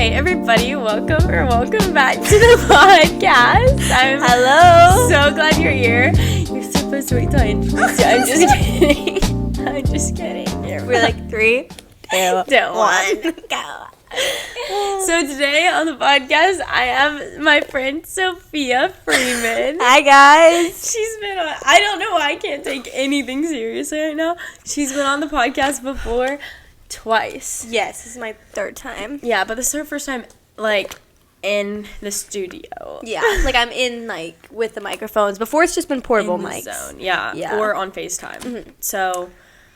Hey everybody, welcome back to the podcast. Hello. So glad you're here. You're supposed to wait till I introduce you. I'm just kidding. We're like 3, 2, 1, go. So today on the podcast, I have my friend Sofia Freeman. Hi guys. She's been on, I don't know why I can't take anything seriously right now. She's been on the podcast before twice. Yes, this is my 3rd time. Yeah, but this is her first time, in the studio. Yeah, I'm in, with the microphones. Before, it's just been portable mics. Zone. Yeah, or on FaceTime. Mm-hmm. So,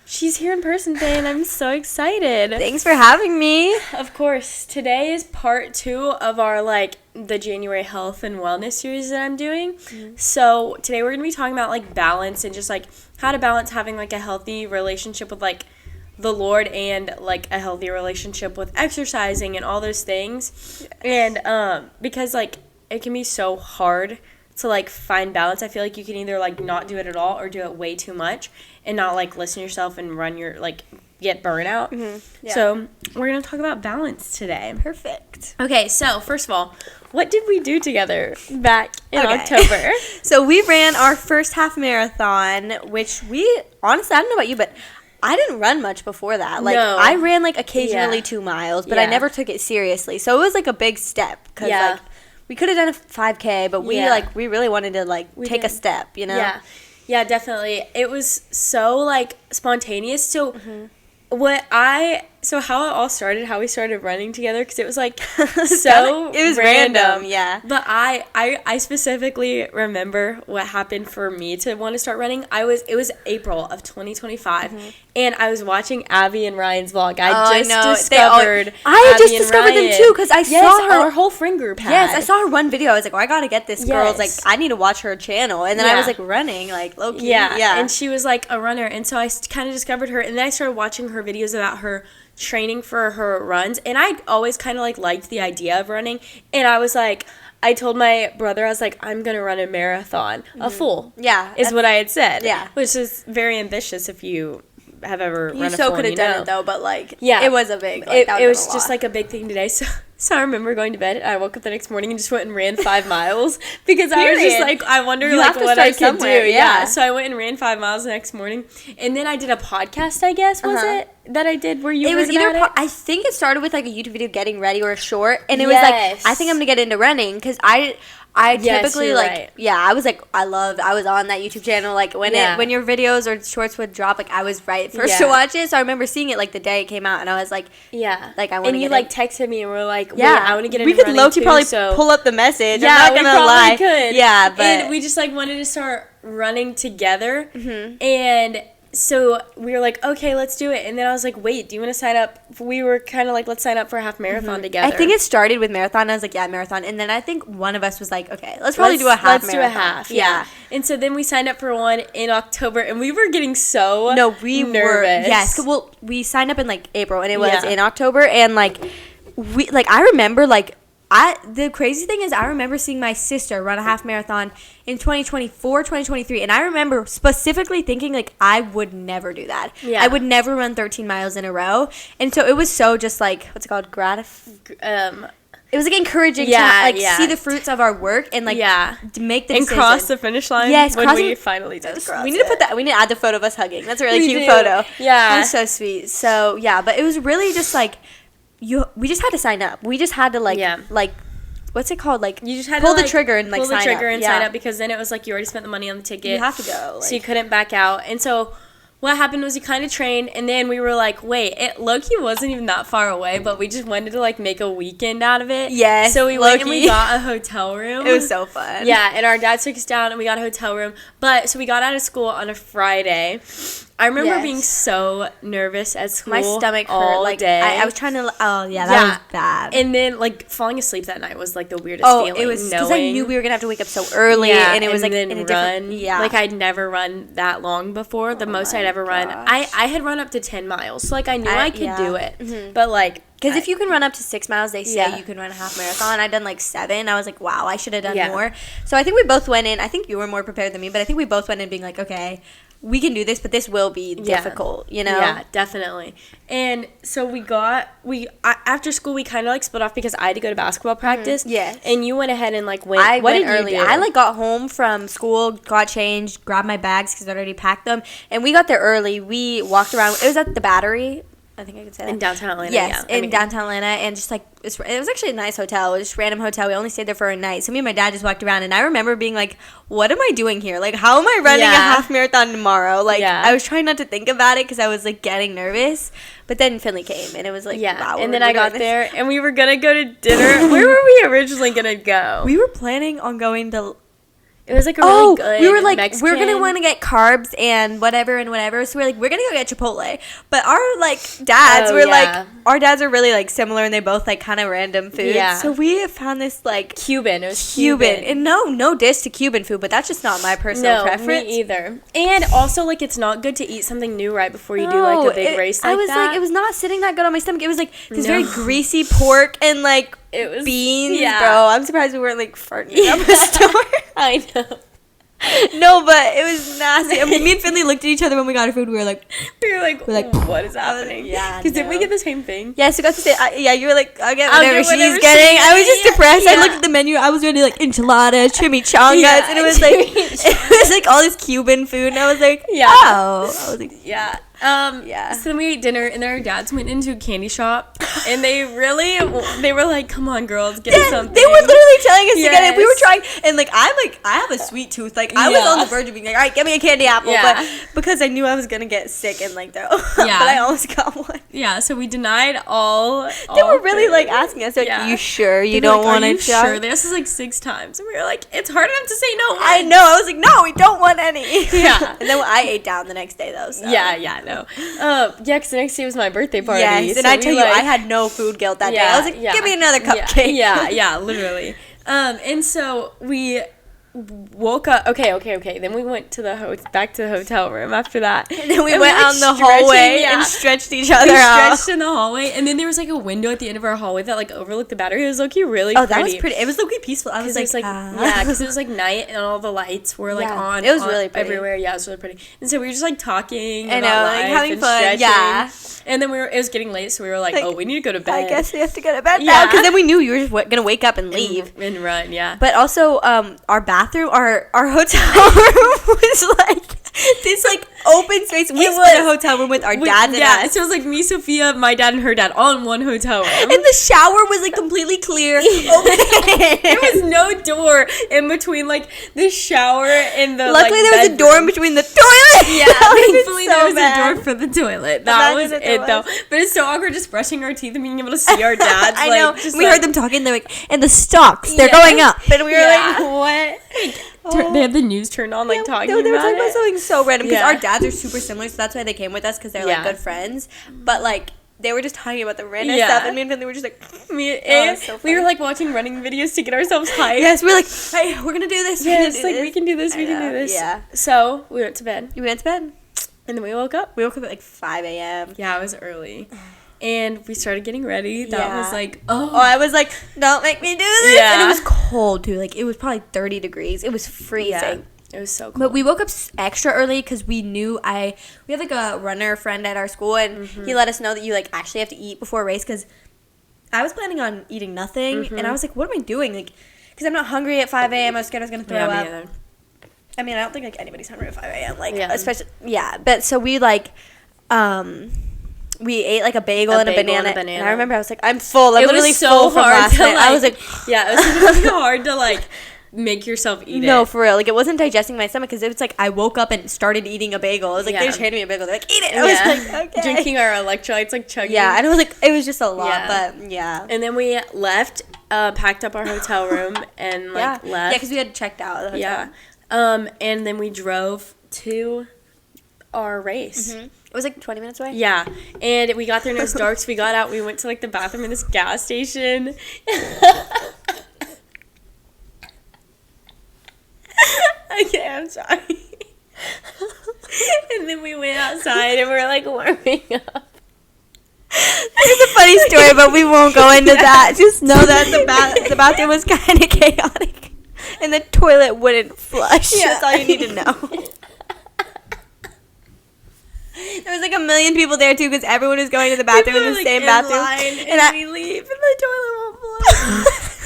she's here in person today, and I'm so excited. Thanks for having me. Of course. Today is part 2 of our, the January health and wellness series that I'm doing. Mm-hmm. So, today we're going to be talking about, balance and just, how to balance having, a healthy relationship with, the Lord and a healthy relationship with exercising and all those things. Yes. And because it can be so hard to find balance. I feel like you can either not do it at all or do it way too much and not listen to yourself and run your get burnout. Mm-hmm. Yeah. So we're gonna talk about balance today. Perfect. Okay, so first of all, what did we do together back in October? So we ran our first half marathon, which honestly, I don't know about you, but I didn't run much before that. No. I ran occasionally 2 miles, but I never took it seriously. So it was a big step because we could have done a 5K, but we really wanted to take a step, you know? Yeah. Yeah, definitely. It was so spontaneous. So how it all started, how we started running together, because it was so it was random, yeah. But I specifically remember what happened for me to want to start running. It was April of 2025, mm-hmm. and I was watching Abby and Ryan's vlog. I just discovered them too, because I saw her. Our whole friend group had. Yes, I saw her one video. I was like, I gotta get this girl. Yes. I need to watch her channel. And then I was running, low-key. Yeah, and she was a runner, and so I kind of discovered her, and then I started watching her videos about her training for her runs, and I always kind of liked the idea of running, and I told my brother, I was I'm gonna run a marathon, a full, is what I had said, which is very ambitious if you have ever run a full. You so could have done it though, but it was a big, it was just a big thing today. So I remember going to bed, and I woke up the next morning and just went and ran 5 miles because I was just I wonder what I could do. Yeah. So I went and ran 5 miles the next morning, and then I did a podcast. I guess was it that I did where you? It was either. I think it started with a YouTube video getting ready or a short, and it was I think I'm gonna get into running because I typically I was I was on that YouTube channel when your videos or shorts would drop I was first to watch it, so I remember seeing it the day it came out, and I was I want to get and you texted me and we're I want to get into running. We could low-key probably pull up the message. Yeah, I'm not gonna lie. Could. Yeah, but and we just wanted to start running together, mm-hmm. and so we were okay, let's do it. And then I was wait, do you want to sign up? We were kind of let's sign up for a half marathon mm-hmm. together. I think it started with marathon. I was marathon. And then I think one of us was okay, let's probably do a half marathon. Let's do a half, yeah. And so then we signed up for one in October, and we were getting so nervous. Yes. Well, we signed up in April, and it was in October. And we I remember the crazy thing is I remember seeing my sister run a half marathon in 2024, 2023, and I remember specifically thinking I would never do that. Yeah. I would never run 13 miles in a row. And so it was so just what's it called? It was encouraging to see the fruits of our work and to make the decision. And cross the finish line. Yes, when we finally did cross. We need to put that. We need to add the photo of us hugging. That's a really cute photo. Yeah, it was so sweet. So but it was really just we just had to sign up. We just had to what's it called? You just had pull to the trigger and pull the trigger and sign up, because then it was you already spent the money on the ticket. You have to go. So you couldn't back out. And so what happened was you kind of trained, and then we were wait, it low-key wasn't even that far away, but we just wanted to make a weekend out of it. Yes. So we went and we got a hotel room. It was so fun. Yeah, and our dad took us down and we got a hotel room. So we got out of school on a Friday. I remember being so nervous at school. My stomach hurt all day. I was trying to. Oh yeah, that was bad. And then falling asleep that night was the weirdest feeling. It was because I knew we were gonna have to wake up so early, and it was in a run. Yeah, I'd never run that long before. The most I'd ever run, I had run up to 10 miles. So I knew I could do it, mm-hmm. but because if you can run up to 6 miles, they say you can run a half marathon. I'd done 7. I was wow, I should have done more. So I think we both went in. I think you were more prepared than me, but I think we both went in being okay, we can do this, but this will be difficult, you know? Yeah, definitely. And so after school, we kind of, like, split off because I had to go to basketball practice. Yes. And you went ahead and, like, went. What did early. you do? I, like, got home from school, got changed, grabbed my bags because I'd already packed them, and we got there early. We walked around. It was at the Battery. I think I could say that. In downtown Atlanta, yes, downtown Atlanta, and just, like, it was actually a nice hotel. It was just a random hotel. We only stayed there for a night. So me and my dad just walked around, and I remember being like, what am I doing here? Like, how am I running a half marathon tomorrow? Like, I was trying not to think about it because I was, like, getting nervous. But then Finley came, and it was like, wow. And then I got there, and we were going to go to dinner. Where were we originally going to go? We were planning on going to... It was, like, a really good we were like, Mexican. we're going to want to get carbs and whatever. So we're like, we're going to go get Chipotle. But our, like, dads like, our dads are really, like, similar, and they both, like, kind of random foods. Yeah. So we found this, like... Cuban. It was Cuban. And no diss to Cuban food, but that's just not my personal preference. Me either. And also, like, it's not good to eat something new right before you do, like, a big race like that. Like, it was not sitting that good on my stomach. It was, like, this very greasy pork and, like, it was beans, bro. I'm surprised we weren't, like, farting up a store. I know. No, but it was nasty. I mean, me and Finley looked at each other when we got our food. We were like, what is happening? Yeah, because did we get the same thing? Yeah, so we got to say, you were like, I'll get whatever she's getting. I was just depressed. I looked at the menu. I was ready, like, enchiladas, chimichangas, and it was like all this Cuban food, and I was like, oh. I was like, So then we ate dinner, and then our dads went into a candy shop, and they were like, come on, girls, get us something. They were literally telling us to get it. We were trying, and, like, I have a sweet tooth. Like, I was on the verge of being like, all right, get me a candy apple, but because I knew I was going to get sick and, like, but I almost got one. Yeah, so we denied all They were really, like, asking us, like, you sure you don't want to try? Sure? They asked us, like, 6 times, and we were like, it's hard enough to say no. I know. I was like, no, we don't want any. Yeah. And then I ate down the next day, though, so. Yeah, no. Because the next day was my birthday party. Yes, and I tell you, I had no food guilt that day. I was like, give me another cupcake. Yeah, literally. And so we woke up. Okay. Then we went to back to the hotel room after that. And then we went out in the hallway and stretched each other out. We stretched in the hallway, and then there was, like, a window at the end of our hallway that, like, overlooked the Battery. It was low-key really pretty. Oh, that was pretty. It was low-key peaceful. I was like, because it was, like, night, and all the lights were, like, on. It was really pretty. Everywhere. Yeah, it was really pretty. And so we were just, like, talking about life, like, having and fun. stretching. Yeah. And then it was getting late, so we were like, we need to go to bed. I guess we have to go to bed now. Because then we knew you were just going to wake up and leave. And run, yeah. But also, our bathroom, our hotel room was, like, this, like, open space. We split a hotel room with our dad and us. So it was, like, me, Sofia, my dad, and her dad all in one hotel room. And the shower was, like, completely clear. There was no door in between, like, the shower and the, Luckily, there was a door in between the toilet. Yeah, thankfully there was a door for the toilet. That was it, though. But it's so awkward just brushing our teeth and being able to see our dads. I know. We heard them talking. They're like, and the stocks, they're going up. And we were like, what? They had the news turned on, like, talking about it. They were talking about something so random. Because our dads are super similar, so that's why they came with us, because they're, like, good friends. But, like, they were just talking about the random stuff, and me and Finley were just like, we were, like, watching running videos to get ourselves hyped. Yes, we were like, hey, we're gonna do this. Yes, like, we can do this, we can do this. Yeah. So, we went to bed. And then we woke up. We woke up at, like, 5 a.m. Yeah, it was early. And we started getting ready. That was like, I was like, don't make me do this. Yeah. And it was cold, too. Like, it was probably 30 degrees. It was freezing. Yeah. It was so cold. But we woke up extra early because we knew we had, like, a runner friend at our school, and he let us know that you, like, actually have to eat before a race, because I was planning on eating nothing, and I was like, what am I doing? Like, because I'm not hungry at 5 a.m. I was scared I was going to throw up. Me either. I mean, I don't think, like, anybody's hungry at 5 a.m. Like, especially, but so we, like, we ate, like, a bagel and a banana. And I remember I was like, I'm full. I'm literally full from last night. I was like, it was really hard to, like, make yourself eat it. No, for real. Like, it wasn't digesting my stomach, because it was like I woke up and started eating a bagel. I was like, they just handed me a bagel. They're like, eat it. I was like, okay. Drinking our electrolytes, like, chugging. Yeah, and it was like, it was just a lot, but yeah. And then we left, packed up our hotel room, and, like, left. Yeah, because we had checked out of the hotel. Yeah. And then we drove to our race. Mm-hmm. It was, like, 20 minutes away? Yeah. And we got there, and it was dark, so we got out. We went to, like, the bathroom in this gas station. Okay, I'm sorry. And then we went outside, and we were, like, warming up. It's a funny story, but we won't go into that. Just know that the bathroom was kind of chaotic, and the toilet wouldn't flush. Yeah. That's all you need to know. There was like a million people there too because everyone was going to the bathroom in the same bathroom. And we leave and the toilet won't flush.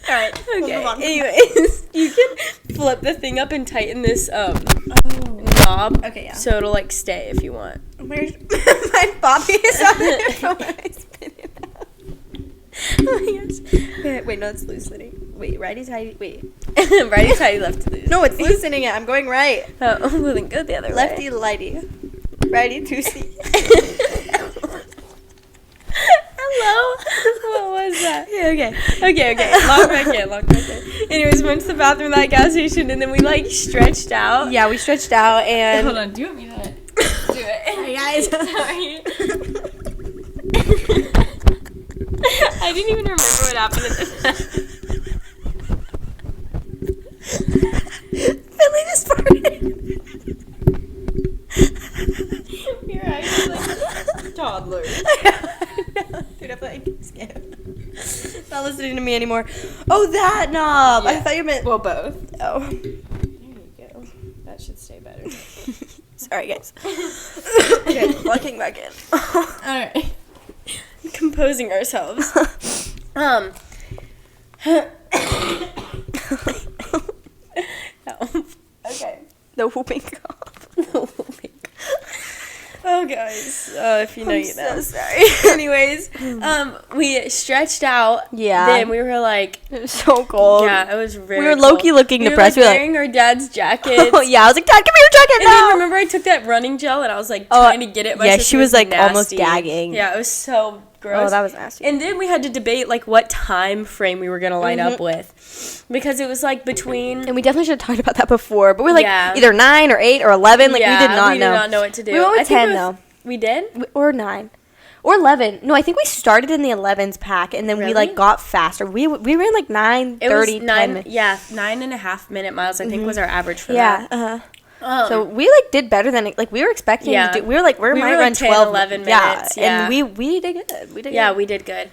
All right. Okay. Anyways, you can flip the thing up and tighten this knob. Okay, yeah. So it'll like stay if you want. Where's my Bobby is on there for when I spin it out. Oh my gosh. Wait, no, it's loosening. Wait, righty tighty. Wait. Righty tighty, lefty loose. No, it's loosening it. I'm going right. Oh, well then go the other Lefty way. lighty. Righty toosey. Hello? What was that? Yeah, okay. Okay. Lock back in. Anyways, we went to the bathroom at that gas station and then we like stretched out. Yeah, we stretched out and... Hold on, do you want me to do it? Hey guys. Sorry. I didn't even remember what happened at the Finley just farted. We were actually like toddlers. Dude, I'm like scared. Not listening to me anymore. Oh, that knob. Yeah. I thought you meant... Well, both. Oh. There you go. That should stay better. Sorry, guys. Okay, locking back in. Alright. Composing ourselves. Okay. The whooping cough. Oh, guys. If you know, you know. So sorry. Anyways, we stretched out. Yeah. Then we were like, It was so cold. yeah, it was very We were cold. low-key looking depressed. We We were were like wearing our dad's jackets. Oh, yeah. I was like, Dad, give me your jacket And now. then remember I took that running gel and I was like trying to get it. My yeah, sister she was like almost nasty. gagging. Yeah, it was so gross. Oh, that was nasty. And then we had to debate like what time frame we were gonna line up with, because it was like between. And we definitely should have talked about that before. But we're like Yeah. either 9 or 8 or 11. Like we did not know. We did not know what to do. We went with I think 10 it was- though. We did? Or 9. Or 11. No, I think we started in the 11s pack and then we Really? like got faster. We ran like 9, It 30, was 9. 10 minutes. Yeah, 9.5 minute miles. I think was our average for Yeah. that. So we like did better than like we were expecting Yeah. to do. We were like we might were, run like, 10, 12 11 minutes. Yeah. And we did good. We did Yeah, good. we did good.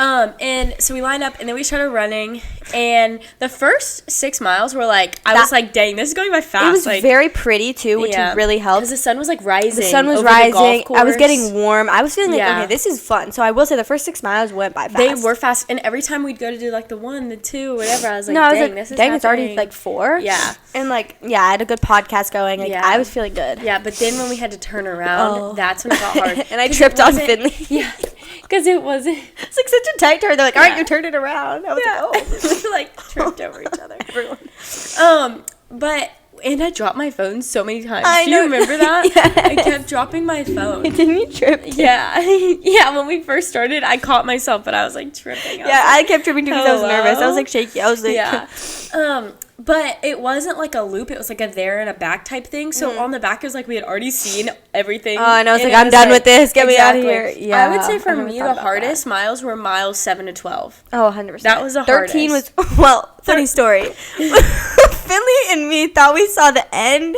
And so we lined up and then we started running, and the first 6 miles were like, I was like, dang, this is going by fast. It was like, very pretty too, which really helped. because the sun was like rising. The sun was over rising. The golf I was course. getting warm. I was feeling like, Yeah. okay, this is fun. So I will say the first 6 miles went by fast. They were fast, and every time we'd go to do like the 1, the 2, whatever, I was like, no, I was dang, like, this is dang, it's already happening. like 4. Yeah. And like, yeah, I had a good podcast going. Like, Yeah. I was feeling good. Yeah, but then when we had to turn around, that's when it got hard. And I 'Cause it tripped on wasn't- Finley. Yeah, because it wasn't. It's like such a tight turn. They're like, all right, Yeah. you turned it around. I was Yeah. like, oh. We like tripped over each other. Everyone. But and I dropped my phone so many times. I Do you know. remember that? Yes. I kept dropping my phone. Didn't you trip? Too? Yeah, yeah. When we first started, I caught myself, but I was like tripping. Yeah, I kept tripping too because I was Hello? nervous. I was like shaky. I was like, Yeah. But it wasn't like a loop. It was like a there and a back type thing. So on the back, it was like we had already seen everything. Oh, and I was like, it I'm done with this. Get me out of here. Yeah, I would say for I never me, thought the about hardest miles were miles 7 to 12. Oh, 100%. That was the 13 hardest. was, well, funny story. Finley and me thought we saw the end.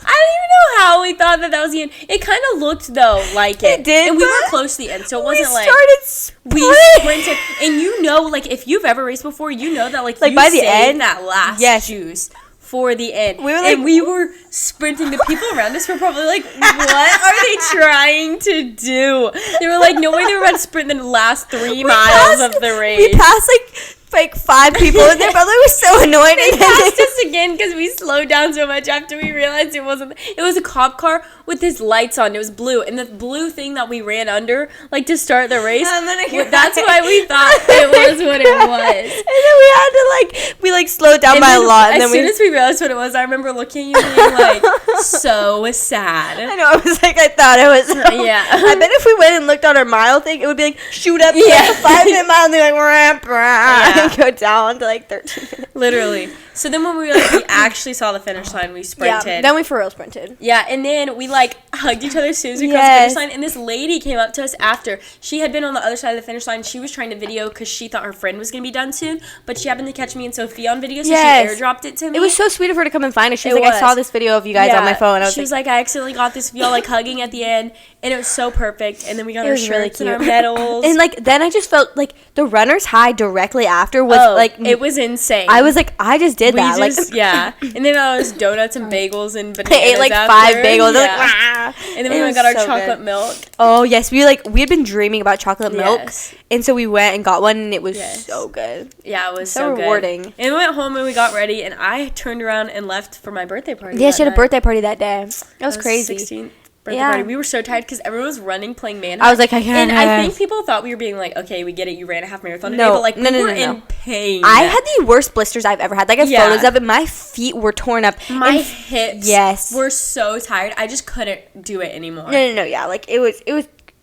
I don't even know how we thought that was the end. It kind of looked though like it. It did, and we were but close to the end, so it We wasn't like started we sprinted. And you know, like if you've ever raced before, you know that like you by the saved end, that last yes. juice for the end. We were like- and we were sprinting. The people around us were probably like, "What are they trying to do?" They were like, "No way, they were about to sprint the last 3 miles of the race." We passed like 5 people and they probably were so annoyed. They passed us again because we slowed down so much after we realized it wasn't. It was a cop car with his lights on. It was blue, and the blue thing that we ran under, like to start the race. That's why we thought it was what it was. And then we had to we slowed down And by a then lot. And as then soon as we realized what it was, I remember looking at you being like, so sad. I know, I was like, I thought it was. Yeah. I bet if we went and looked on our mile thing, it would be like, shoot up to Yeah. like a 5-minute mile and they're like, ramp, Yeah. and go down to like 13 minutes. Literally. So then when we actually saw the finish line, we sprinted. Yeah, then we for real sprinted. Yeah, and then we hugged each other as soon as we crossed the finish line. And this lady came up to us after. She had been on the other side of the finish line. She was trying to video because she thought her friend was going to be done soon. But she happened to catch me and Sofia on video, so she airdropped it to me. It was so sweet of her to come and find us. She was It like, I was. saw this video of you guys on my phone. She was like, I accidentally got this of y'all hugging at the end, and it was so perfect. And then we got It our was shirts really and our cute. medals. And then I just felt like the runner's high directly after was it was insane. I was like, I just did did that. Yeah. And then I was donuts and bagels and bananas. I ate like after. 5 bagels. Yeah. Like, Wah! And then we got our chocolate milk. Oh yes, we had been dreaming about chocolate milk, and so we went and got one, and it was so good. Yeah, it was so rewarding. Good. And we went home and we got ready, and I turned around and left for my birthday party. Yeah, she had a birthday party that day. That was crazy. 16th birthday party. We were so tired because everyone was running, playing manhunt. I was like, I can't. And I think people thought we were being like, okay, we get it. You ran a half marathon today, but like we were in pain. I had the worst blisters I've ever had. Like I have photos of it. My feet were torn up. My hips were so tired. I just couldn't do it anymore. No. Yeah, like it was.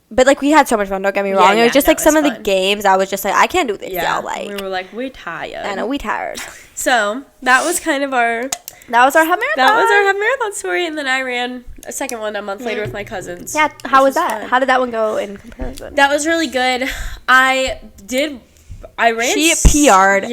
But like we had so much fun. Don't get me wrong. It was just like some of the games. I was just like, I can't do this. Yeah, like we were like, we're tired. I know, we tired. So that was kind of our. That was our half marathon. That was our half marathon story, and then I ran a second one a month later with my cousins. Yeah, how was that? Fun. How did that one go in comparison? That was really good. I ran. She PR'd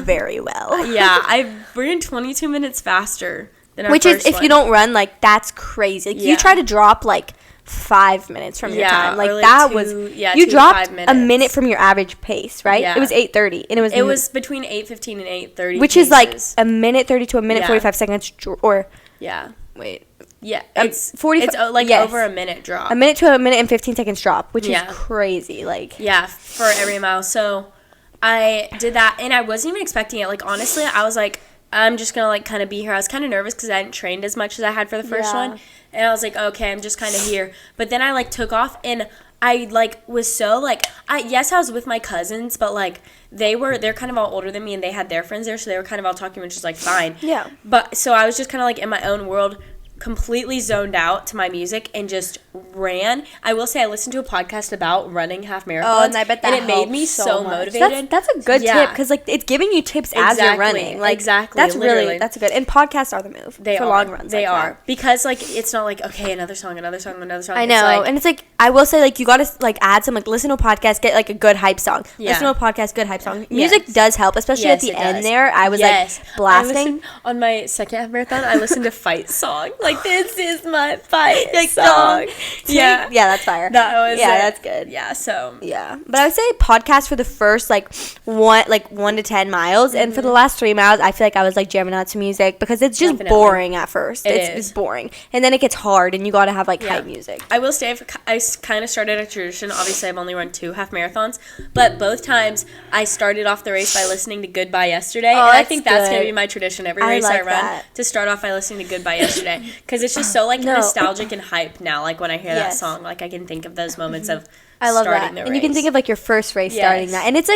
very well. Yeah, I ran 22 minutes faster than our Which first is, if one. you don't run, like, that's crazy. Like, you try to drop, like, 5 minutes from your time. Like, that was... you dropped a minute from your average pace, right? Yeah. It was 8:30. And it was between 8:15 and 8:30 Which is, like, a minute 30 to a minute 45 seconds. Or... Yeah. Wait. Yeah. It's 45... It's, like, over a minute drop. A minute to a minute and 15 seconds drop, which is crazy. Like... Yeah, for every mile. So, I did that, and I wasn't even expecting it. Like, honestly, I was like, I'm just going to, like, kind of be here. I was kind of nervous because I hadn't trained as much as I had for the first one. And I was like, okay, I'm just kind of here. But then I, like, took off, and I, like, was so, like, I was with my cousins, but, like, they're kind of all older than me, and they had their friends there, so they were kind of all talking, which is, like, fine. Yeah. But, so I was just kind of, like, in my own world, completely zoned out to my music and just ran. I will say I listened to a podcast about running half marathons. Oh, and I bet that and it made me so motivated. That's a good tip because like it's giving you tips as you're running. Like that's literally. Really that's good. And podcasts are the move for long runs. They are because like it's not like okay another song. I know, it's and it's like I will say like you gotta like add some like listen to a podcast, get like a good hype song. Listen to a podcast, good hype song. Music does help, especially at the end there. I was like blasting on my second half marathon. I listened to Fight Song. Like, this is my fight song. Yeah, that's fire. That was that's good. Yeah, so. Yeah. But I would say podcast for the first, 1 to 10 miles. And for the last 3 miles, I feel like I was, jamming out to music because it's just boring at first. It's boring. And then it gets hard, and you got to have, hype music. I will say, I kind of started a tradition. Obviously, I've only run 2 half marathons. But both times, I started off the race by listening to Goodbye Yesterday. Oh, and I think that's going to be my tradition every race I run. That. To start off by listening to Goodbye Yesterday. Because it's just so, nostalgic and hype now. Like, when I hear that song, I can think of those moments of I love starting that. the race. And you can think of, your first race starting that. And it's,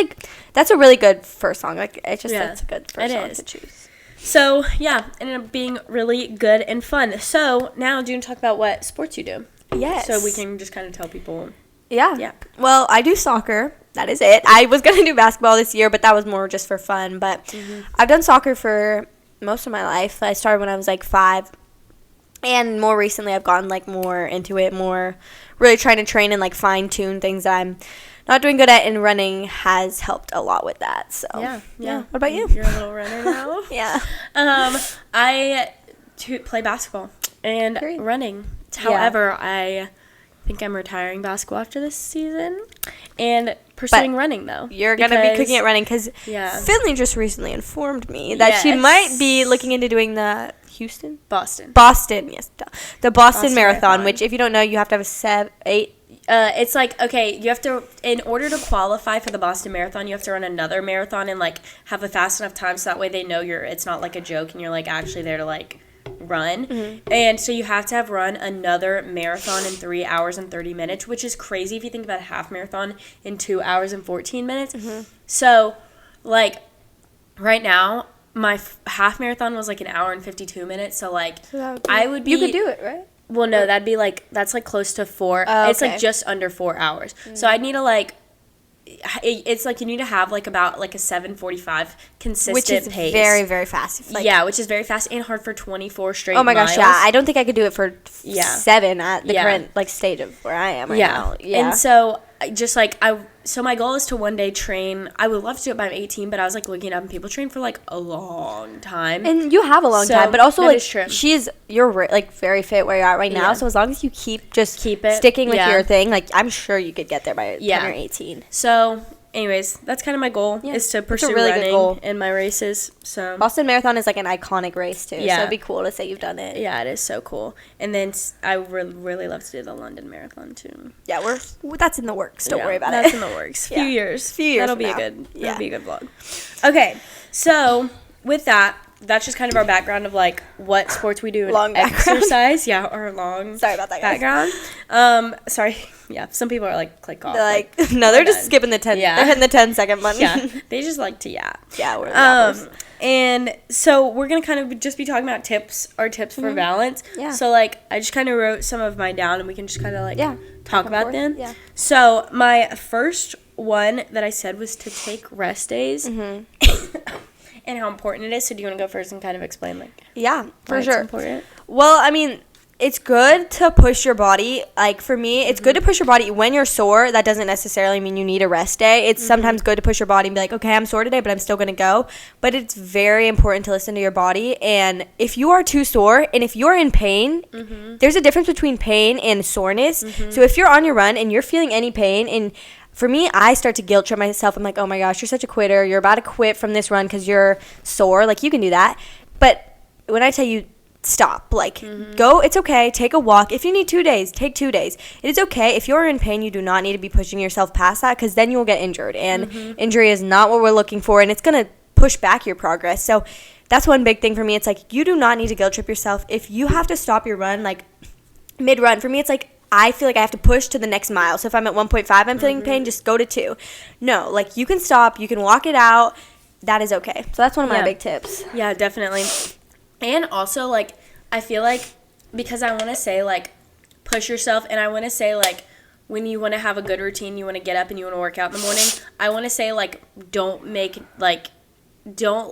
that's a really good first song. It's just, that's a good first song to choose. So, yeah, ended up being really good and fun. So, now do you want to talk about what sports you do? Yes. So we can just kind of tell people. Yeah. Well, I do soccer. That is it. I was going to do basketball this year, but that was more just for fun. But I've done soccer for most of my life. I started when I was 5. And more recently, I've gotten more into it, more really trying to train and fine-tune things that I'm not doing good at, and running has helped a lot with that. So yeah. What about you? You're a little runner now. Yeah. I play basketball and running. However, I think I'm retiring basketball after this season and pursuing running, though. You're going to be cooking at running because Finley just recently informed me that she might be looking into doing the Boston, yes. The Boston Marathon, which if you don't know, you have to have 8. It's you have to, in order to qualify for the Boston Marathon, you have to run another marathon and have a fast enough time so that way they know it's not a joke and you're actually there to run. And so you have to have run another marathon in 3 hours and 30 minutes, which is crazy if you think about a half marathon in 2 hours and 14 minutes. So right now my half marathon was an hour and 52 minutes. So I would be, you could do it, right? Well, no, that'd be that's close to 4. Oh, it's just under 4 hours. So I'd need to it's you need to have about a 7:45 consistent which is pace. Very, very fast. Which is very fast and hard for 24 straight. Oh my miles. gosh, yeah. I don't think I could do it for 7 at the current stage of where I am right now. Yeah. And so just so my goal is to one day train. I would love to do it by I'm 18, but I was looking up and people train for a long time. And you have a long time, but also you're very fit where you're at right now. So as long as you keep it sticking with your thing, I'm sure you could get there by 10 or 18. So anyways, that's kind of my goal is to pursue really running in my races. So Boston Marathon is like an iconic race too. So it'd be cool to say you've done it. Yeah, it is so cool. And then I would really love to do the London Marathon too. Yeah, that's in the works. Don't worry about that's it. in the works. Few years. That'll be a good vlog. Okay, so with that, that's just kind of our background of like what sports we do and exercise. Yeah, our long. Sorry about that, guys. Background. Sorry. Yeah, some people are like click off. They're no, they're just skipping the 10. Yeah. They're hitting the 10-second button. Yeah, they just like to Yeah, we're the and so we're gonna kind of just be talking about our tips for balance. Yeah. So like I just kind of wrote some of mine down, and we can just kind of like talk about them. Yeah. So my first one that I said was to take rest days. And how important it is. So do you want to go first and kind of explain like for sure. It's important? Well, I mean, it's good to push your body. Like for me, it's good to push your body when you're sore. That doesn't necessarily mean you need a rest day. It's sometimes good to push your body and be like, okay, I'm sore today, but I'm still going to go. But it's very important to listen to your body. And if you are too sore and if you're in pain, there's a difference between pain and soreness. So if you're on your run and you're feeling any pain, and for me, I start to guilt trip myself. I'm like, oh my gosh, you're such a quitter. You're about to quit from this run because you're sore. Like, you can do that. But when I tell you, stop. Like, go. It's okay. Take a walk. If you need 2 days, take 2 days. It is okay. If you're in pain, you do not need to be pushing yourself past that because then you will get injured. And injury is not what we're looking for. And it's going to push back your progress. So that's one big thing for me. It's like, you do not need to guilt trip yourself. If you have to stop your run, like, mid-run, for me, it's like, I feel like I have to push to the next mile. So if I'm at 1.5, I'm feeling pain, just go to 2. No, like you can stop, you can walk it out. That is okay. So that's one of my big tips. Yeah, definitely. And also, like, I feel like because I want to say, like, push yourself, and I want to say, like, when you want to have a good routine, you want to get up and you want to work out in the morning, I want to say, like, don't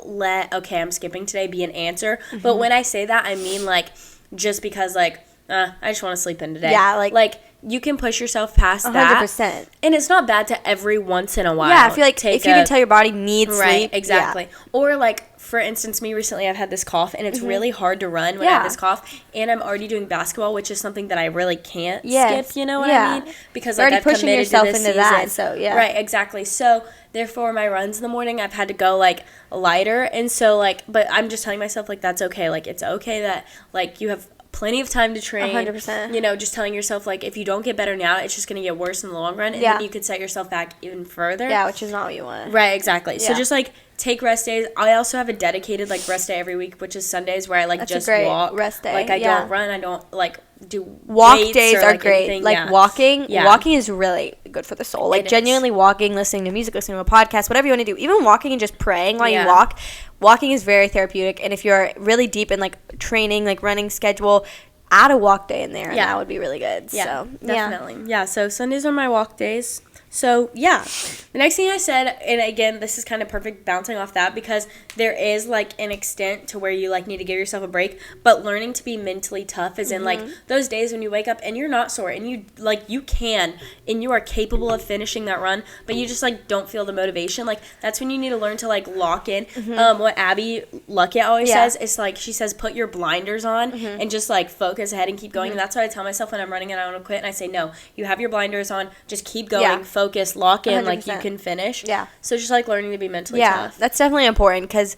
let, okay, I'm skipping today be an answer. But when I say that, I mean, like, just because, like, I just want to sleep in today. Yeah, like you can push yourself past 100%. That. And it's not bad to every once in a while. Yeah, I feel like if you can tell your body needs sleep. Right, exactly. Yeah. Or like, for instance, me recently, I've had this cough, and it's really hard to run when I have this cough. And I'm already doing basketball, which is something that I really can't skip, you know what I mean? Because like, I've committed yourself to this into season. That, so yeah. Right, exactly. So therefore, my runs in the morning, I've had to go like lighter. And so like, but I'm just telling myself like, that's okay. Like, it's okay that like you have plenty of time to train. 100%. You know, just telling yourself, like, if you don't get better now, it's just going to get worse in the long run. And then you could set yourself back even further. Yeah, which is not what you want. Right, exactly. Yeah. So just, like, take rest days. I also have a dedicated, like, rest day every week, which is Sundays, where I, like, just walk. Rest day. Like, I don't run. I don't, like, do walk weights days or, are like, great. anything. Like, walking is really good for the soul. Like, genuinely walking, listening to music, listening to a podcast, whatever you want to do. Even walking and just praying while you walk. Walking is very therapeutic. And if you're really deep in, like, training, like, running schedule, add a walk day in there, and that would be really good. Yeah, so, definitely. Yeah, so Sundays are my walk days. So, yeah. The next thing I said, and again, this is kind of perfect bouncing off that, because there is, like, an extent to where you, like, need to give yourself a break, but learning to be mentally tough is in, like, those days when you wake up and you're not sore, and you, like, you can, and you are capable of finishing that run, but you just, like, don't feel the motivation. Like, that's when you need to learn to, like, lock in. What Abby Luckett always says is, like, she says, put your blinders on and just, like, focus ahead and keep going. And that's what I tell myself when I'm running and I want to quit, and I say, no, you have your blinders on, just keep going, focus, lock in, 100%. Like, you can finish. Yeah. So just, like, learning to be mentally tough. Yeah, that's definitely important, because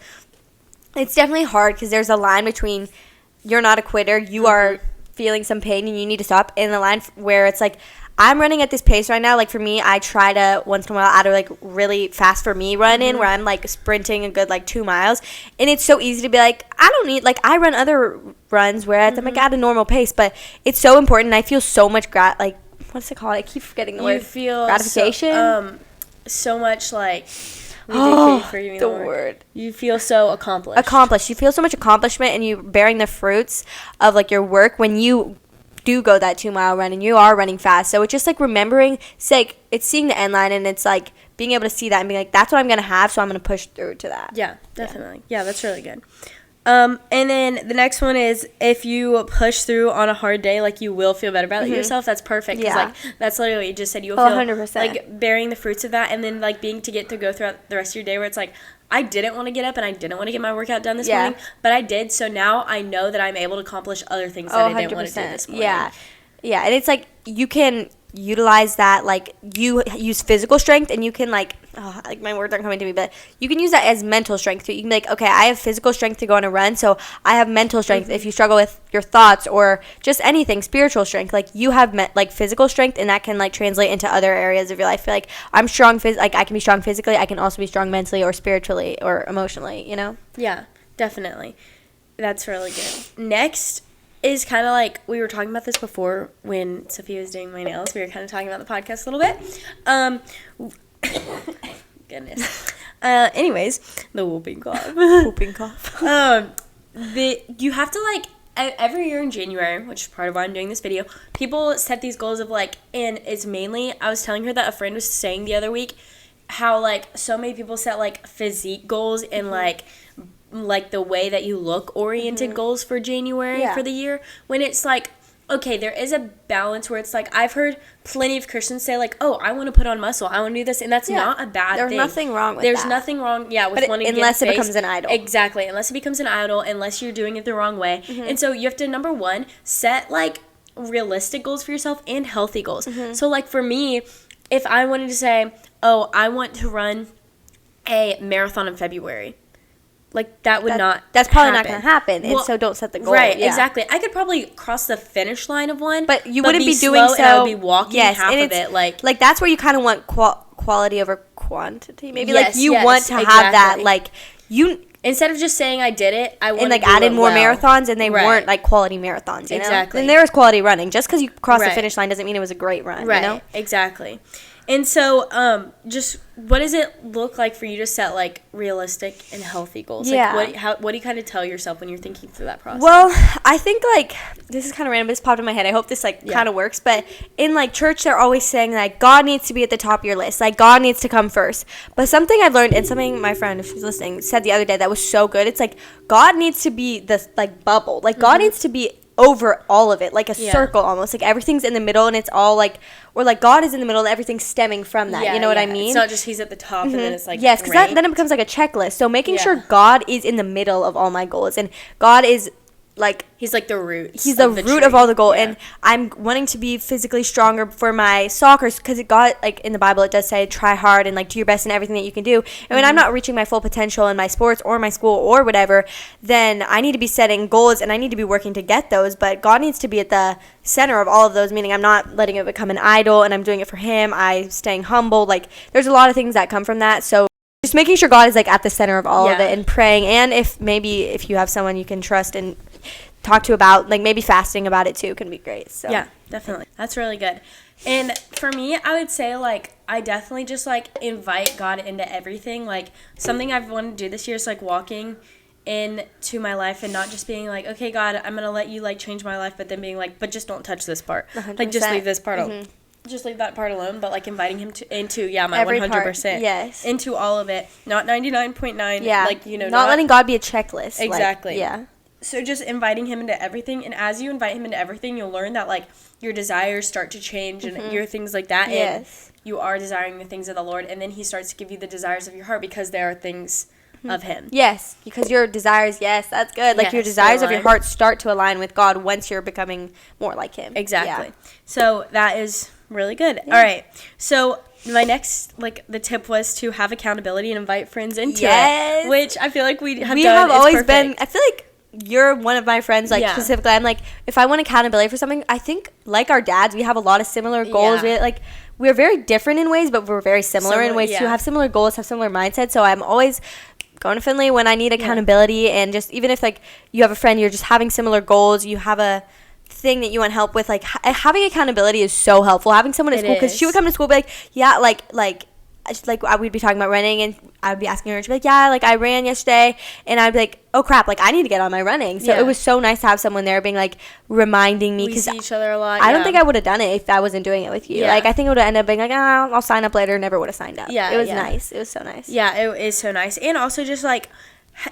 it's definitely hard, because there's a line between you're not a quitter, you are feeling some pain and you need to stop, and the line where it's like, I'm running at this pace right now. Like, for me, I try to once in a while add a, like, really fast for me run in where I'm, like, sprinting a good, like, 2 miles. And it's so easy to be like, I don't need, like, I run other runs where I'm, like, at a normal pace. But it's so important. And I feel so much, what's it called? I keep forgetting the word. You feel gratification? So much, like, the word. You feel so accomplished. You feel so much accomplishment, and you bearing the fruits of, like, your work when you do go that 2 mile run and you are running fast. So it's just like remembering, it's seeing the end line, and it's like being able to see that and being like, that's what I'm going to have, so I'm going to push through to that. Yeah, definitely. Yeah, that's really good. And then the next one is, if you push through on a hard day, like, you will feel better about yourself. That's perfect. Yeah. Like, that's literally what you just said. You'll feel 100%. like bearing the fruits of that, and then, like, being to get to go throughout the rest of your day where it's like, I didn't want to get up and I didn't want to get my workout done this morning, but I did. So now I know that I'm able to accomplish other things that I didn't want to do this morning. Yeah. Yeah, and it's like, you can utilize that, like, you use physical strength, and you can, like my words aren't coming to me, but you can use that as mental strength too. You can be like, okay, I have physical strength to go on a run, so I have mental strength. If you struggle with your thoughts or just anything, spiritual strength, like, you have like physical strength, and that can, like, translate into other areas of your life. I feel like I'm strong like, I can be strong physically, I can also be strong mentally or spiritually or emotionally, you know? Yeah, definitely. That's really good. Next is kind of like, we were talking about this before when Sofia was doing my nails. We were kind of talking about the podcast a little bit. Goodness. Anyways, the whooping cough. Whooping cough. You have to, like, every year in January, which is part of why I'm doing this video, people set these goals of, like, and it's mainly, I was telling her that a friend was saying the other week how, like, so many people set, like, physique goals and, like the way that you look oriented goals for January for the year, when it's like, okay, there is a balance where it's like, I've heard plenty of Christians say, like, oh, I want to put on muscle, I want to do this, and that's not a bad thing. There's nothing wrong with that. There's nothing wrong, with wanting to get unless it becomes an idol. Exactly, unless it becomes an idol, unless you're doing it the wrong way. And so you have to, number one, set, like, realistic goals for yourself and healthy goals. So, like, for me, if I wanted to say, oh, I want to run a marathon in February, like, that's probably not going to happen, and so don't set the goal. Right, exactly. I could probably cross the finish line of one, but you wouldn't be doing so. And I would be walking half of it. Like, that's where you kind of want quality over quantity. Maybe, like, you want to have that, like, you... Instead of just saying I did it, I want to, like, add in more marathons, and they weren't, like, quality marathons, you know? Exactly. And there was quality running. Just because you crossed the finish line doesn't mean it was a great run, you know? Exactly. And so, just what does it look like for you to set, like, realistic and healthy goals? Yeah. Like, what do you kind of tell yourself when you're thinking through that process? Well, I think, like, this is kind of random, but this popped in my head. I hope this, like, kind of works. But in, like, church, they're always saying, like, God needs to be at the top of your list. Like, God needs to come first. But something I've learned, and something my friend, if she's listening, said the other day that was so good. It's, like, God needs to be the, like, bubble. Like, God needs to be over all of it, like a circle almost, like everything's in the middle, and it's all like, or like God is in the middle and everything's stemming from that, you know what I mean? It's not just he's at the top and then it's like, yes, because then it becomes like a checklist. So making sure God is in the middle of all my goals, and God is like, he's like the root. He's the root of all the goal. And I'm wanting to be physically stronger for my soccer, because it got, like, in the Bible it does say try hard and, like, do your best in everything that you can do. And when I'm not reaching my full potential in my sports or my school or whatever, then I need to be setting goals and I need to be working to get those. But God needs to be at the center of all of those, meaning I'm not letting it become an idol and I'm doing it for him. I'm staying humble. Like, there's a lot of things that come from that. So just making sure God is, like, at the center of all of it, and praying. And if you have someone you can trust and talk to about, like, maybe fasting about it too can be great. So yeah, definitely, that's really good. And for me, I would say, like, I definitely just, like, invite God into everything. Like, something I've wanted to do this year is, like, walking into my life and not just being like, okay, God, I'm gonna let you, like, change my life, but then being like, but just don't touch this part. 100%. Like, just leave this part alone. Just leave that part alone, but, like, inviting him into my every 100%. Part, yes. Into all of it. Not 99.9. Yeah. Like, you know. Not letting God be a checklist. Exactly. Like, yeah. So just inviting him into everything. And as you invite him into everything, you'll learn that, like, your desires start to change and your things like that. Yes. And you are desiring the things of the Lord. And then he starts to give you the desires of your heart because there are things of him. Yes. Because your desires, yes, that's good. Like, your desires of your heart start to align with God once you're becoming more like him. Exactly. Yeah. So that is really good. Yeah. All right. So my next, like, the tip was to have accountability and invite friends into it, which I feel like we have always been. I feel like you're one of my friends, like, specifically. I'm like, if I want accountability for something, I think, like our dads, we have a lot of similar goals. We're very different in ways, but we're very similar in ways too. Have similar goals, have similar mindsets. So I'm always going to Finley when I need accountability, and just even if, like, you have a friend, you're just having similar goals, you have a thing that you want help with, like, having accountability is so helpful. Having someone at school, because she would come to school and be like, we'd be talking about running, and I would be asking her, and she'd be like, yeah, like, I ran yesterday, and I'd be like, oh crap, like, I need to get on my running. So it was so nice to have someone there being, like, reminding me, because we see each other a lot. I don't think I would have done it if I wasn't doing it with you. Like, I think it would have ended up being like, I'll sign up later. Never would have signed up. It was nice. It was so nice. Yeah, it is so nice. And also just, like,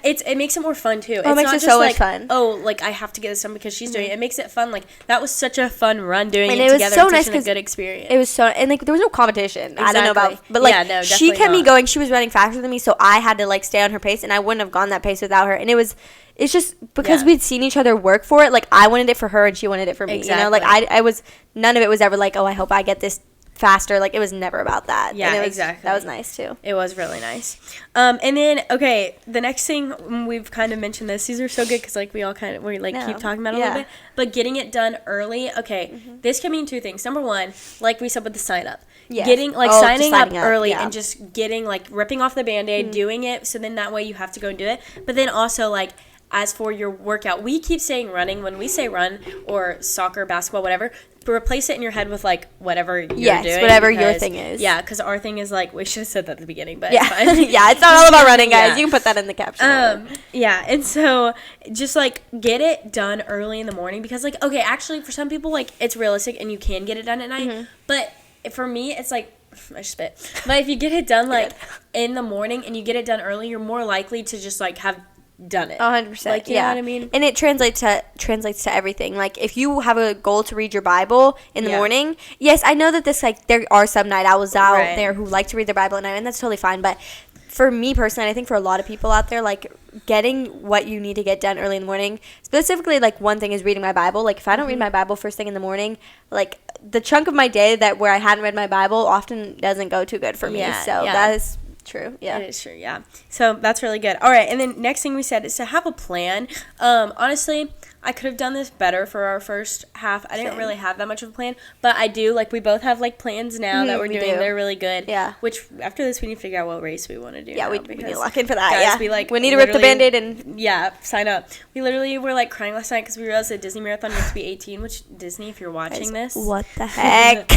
it makes it more fun too. It makes it so much fun. Oh, like, I have to get this done because she's doing it. It makes it fun. Like, that was such a fun run doing it together. Was so nice because a good experience. It was so, and, like, there was no competition. Exactly. I don't know about, but, like, she kept me going. She was running faster than me, so I had to, like, stay on her pace, and I wouldn't have gone that pace without her. And it was it's just because we'd seen each other work for it. Like, I wanted it for her and she wanted it for me. Exactly. You know, like I was, none of it was ever like, oh, I hope I get this faster. Like, it was never about that. Yeah, exactly. That was nice too. It was really nice. And then, okay, the next thing, we've kind of mentioned this. These are so good because, like, we keep talking about it a little bit. But getting it done early, okay, this can mean two things. Number one, like we said with the sign up. Yes. Signing up early and just getting, like, ripping off the Band-Aid, doing it, so then that way you have to go and do it. But then also, like, as for your workout, we keep saying running. When we say run or soccer, basketball, whatever, replace it in your head with, like, whatever you're doing. Yes, whatever your thing is. Yeah, because our thing is, like, we should have said that at the beginning, but it's fine. Yeah, it's not all about running, guys. You can put that in the caption. Yeah, and so just, like, get it done early in the morning because, like, okay, actually, for some people, like, it's realistic and you can get it done at night. But for me, it's, like, I spit. But if you get it done, like, in the morning and you get it done early, you're more likely to just, like, have done it 100%. like, you know what I mean? And it translates to everything. Like, if you have a goal to read your Bible in the morning, yes, I know that this, like, there are some night owls out there who like to read their Bible at night, and that's totally fine. But for me personally, I think for a lot of people out there, like, getting what you need to get done early in the morning, specifically, like, one thing is reading my Bible. Like, if I don't read my Bible first thing in the morning, like, the chunk of my day where I hadn't read my Bible often doesn't go too good for me. That is true. Yeah, it is true. Yeah, so that's really good. All right, and then next thing we said is to have a plan. Honestly, I could have done this better for our first half. I didn't really have that much of a plan, but I do. Like, we both have, like, plans now that we're doing. They're really good. Yeah. Which, after this, we need to figure out what race we want to do. Yeah, we need to lock in for that. Guys, yeah. We need to rip the Band-Aid and... Yeah, sign up. We literally were, like, crying last night because we realized that Disney Marathon needs to be 18, which, Disney, if you're watching this. What the heck?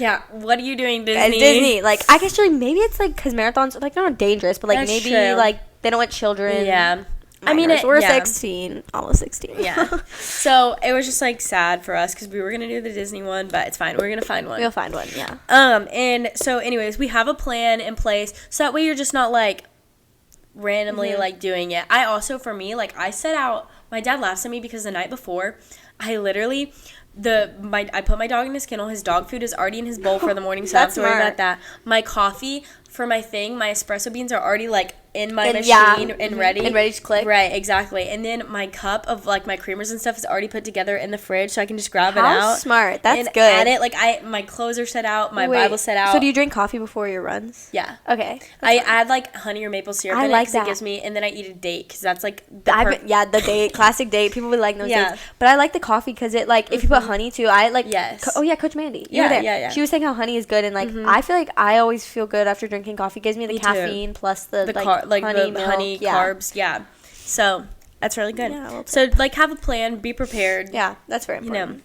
Yeah, what are you doing, Disney? Guys, Disney. Like, I guess, maybe it's, like, because marathons are, like, not dangerous, but, like, That's maybe, true. like, they don't want children. Yeah. We're 16, almost 16. Yeah. So it was just, like, sad for us because we were going to do the Disney one, but it's fine. We're going to find one. We'll find one, yeah. And so anyways, we have a plan in place. So that way you're just not, like, randomly, like, doing it. I also, for me, like, I set out, my dad laughs at me because the night before, I literally... I put my dog in his kennel. His dog food is already in his bowl for the morning, so I don't have to worry about that. My coffee for my thing, my espresso beans are already, like, in my machine and ready. And ready to click. Right, exactly. And then my cup of, like, my creamers and stuff is already put together in the fridge, so I can just grab it out. How smart. That's and good. add it. Like, my clothes are set out. My Bible's set out. So do you drink coffee before your runs? Yeah. Okay. I add, like, honey or maple syrup in it because it gives me, and then I eat a date because that's, like, the date, classic date. People would like those dates. But I like the coffee because it, like, if you put honey too, I like. Yes. Coach Mandy. You were there. Yeah. She was saying how honey is good, and, like, I feel like I always feel good after drinking coffee. It gives me the caffeine plus the honey, carbs. Yeah. So that's really good. Yeah, so, like, have a plan, be prepared. Yeah, that's very important. You know.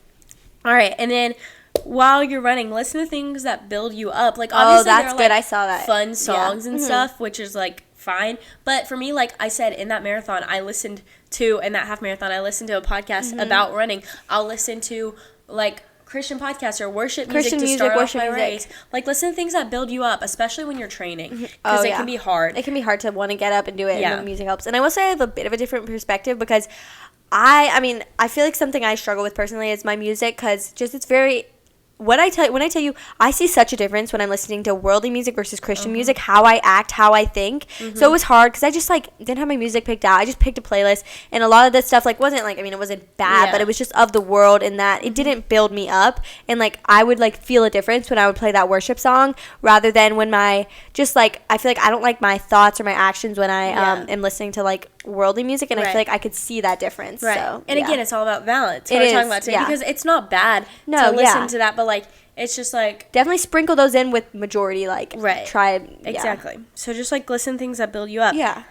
All right, and then while you're running, listen to things that build you up. Like, obviously, that's there are, good. I saw that. Fun songs and stuff, which is, like, fine. But for me, like I said, in that marathon, in that half marathon, I listened to a podcast about running. I'll listen to, like, Christian podcasts or worship music to start off my race. Like, listen to things that build you up, especially when you're training, because it can be hard. It can be hard to want to get up and do it, and the music helps. And I will say I have a bit of a different perspective because I feel like something I struggle with personally is my music because just it's very... When I tell you, I see such a difference when I'm listening to worldly music versus Christian music, how I act, how I think. So it was hard because I just, like, didn't have my music picked out. I just picked a playlist, and a lot of this stuff, like, wasn't, like, it wasn't bad, but it was just of the world, and that it didn't build me up. And, like, I would, like, feel a difference when I would play that worship song rather than when I feel like I don't like my thoughts or my actions when I am listening to, like, worldly music, and I feel like I could see that difference. Right. So, and again, it's all about balance. What we're talking about today, because it's not bad to listen to that, but, like, it's just, like... Definitely sprinkle those in with majority, like, tribe. Exactly. So just, like, listen to things that build you up. Yeah.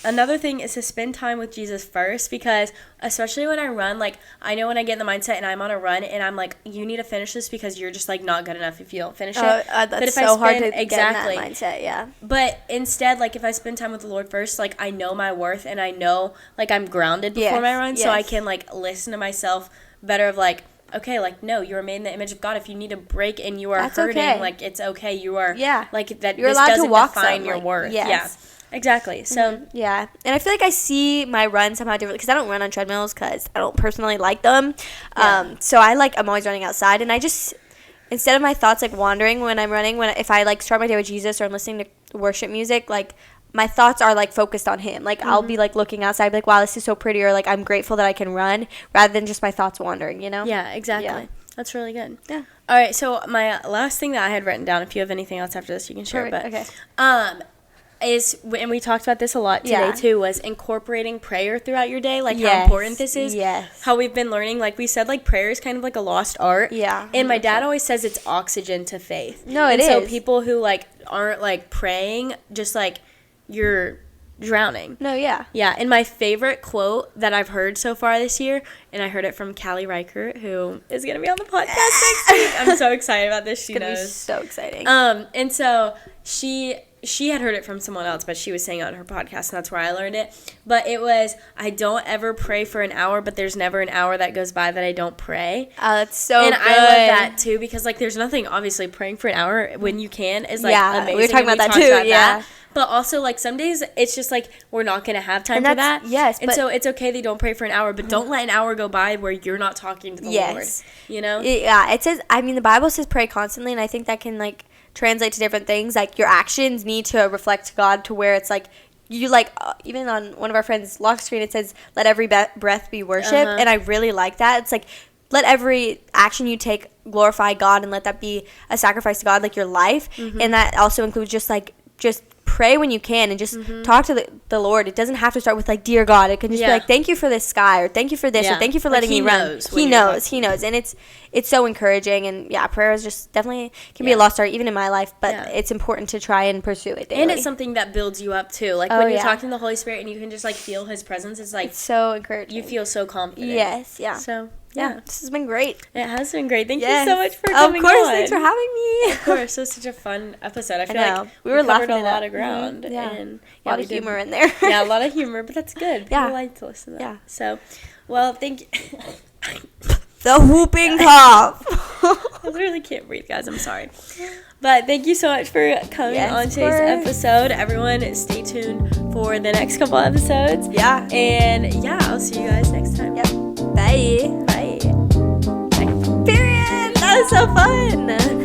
Another thing is to spend time with Jesus first, because especially when I run, like, I know when I get in the mindset and I'm on a run and I'm like, you need to finish this because you're just, like, not good enough if you don't finish it. That's so hard to get in that mindset, yeah. But instead, like, if I spend time with the Lord first, like, I know my worth and I know, like, I'm grounded before my run, so I can, like, listen to myself better of, like, okay, like, no, you are made in the image of God. If you need a break and you are hurting, like, it's okay. You are, like, that you're this allowed doesn't to walk define your worth. Yes. Yeah, exactly. So, yeah. And I feel like I see my run somehow differently because I don't run on treadmills because I don't personally like them. So I'm always running outside, and I just, instead of my thoughts, like, wandering when I'm running, if I, like, start my day with Jesus or I'm listening to worship music, like, my thoughts are like focused on him. Like I'll be like looking outside, like, wow, this is so pretty, or like I'm grateful that I can run, rather than just my thoughts wandering, you know? Yeah, exactly. Yeah. That's really good. Yeah. All right, so my last thing that I had written down, if you have anything else after this, you can share. Perfect. But okay. And we talked about this a lot today too, was incorporating prayer throughout your day, like how important this is. Yes. How we've been learning, like we said, like prayer is kind of like a lost art. Yeah. And my dad always says it's oxygen to faith. No, it is. So people who like aren't like praying, just like you're drowning. No, yeah. Yeah, and my favorite quote that I've heard so far this year, and I heard it from Callie Reichert, who is going to be on the podcast next week. I'm so excited about this. She knows. It's so exciting. And so she had heard it from someone else, but she was saying it on her podcast, and that's where I learned it. But it was, I don't ever pray for an hour, but there's never an hour that goes by that I don't pray. Oh, that's so good. And I love that, too, because, like, there's nothing, obviously, praying for an hour when you can is, like, amazing. We were talking about that, too, yeah. But also, like, some days it's just, like, we're not going to have time for that. Yes. And so it's okay they don't pray for an hour, but don't let an hour go by where you're not talking to the Lord, you know? Yeah, it says, I mean, the Bible says pray constantly, and I think that can, like, translate to different things. Like, your actions need to reflect God, to where it's, like, you, like, even on one of our friends' lock screen, it says, let every breath be worship, and I really like that. It's, like, let every action you take glorify God, and let that be a sacrifice to God, like your life, and that also includes just pray when you can, and just talk to the Lord. It doesn't have to start with, like, dear God. It can just be like, thank you for this sky, or thank you for this, or thank you for letting me run. He knows, and it's so encouraging. And prayer is just definitely can be a lost art, even in my life, but it's important to try and pursue it daily. And it's something that builds you up too, like when you're talking to the Holy Spirit and you can just like feel His presence. It's like, it's so encouraging. You feel so confident. Yes. So yeah, this has been great. It has been great. Thank you so much for coming on. Of course, thanks for having me. Of course, it was such a fun episode. I feel like we were covered laughing a lot of ground. And a lot of humor in there. Yeah, a lot of humor, but that's good. People like to listen to that. Yeah. So, well, thank you. The whooping cough. I literally can't breathe, guys. I'm sorry. But thank you so much for coming on today's episode. Everyone, stay tuned for the next couple episodes. Yeah. And I'll see you guys next time. Yep. Bye. Bye. Period. That was so fun.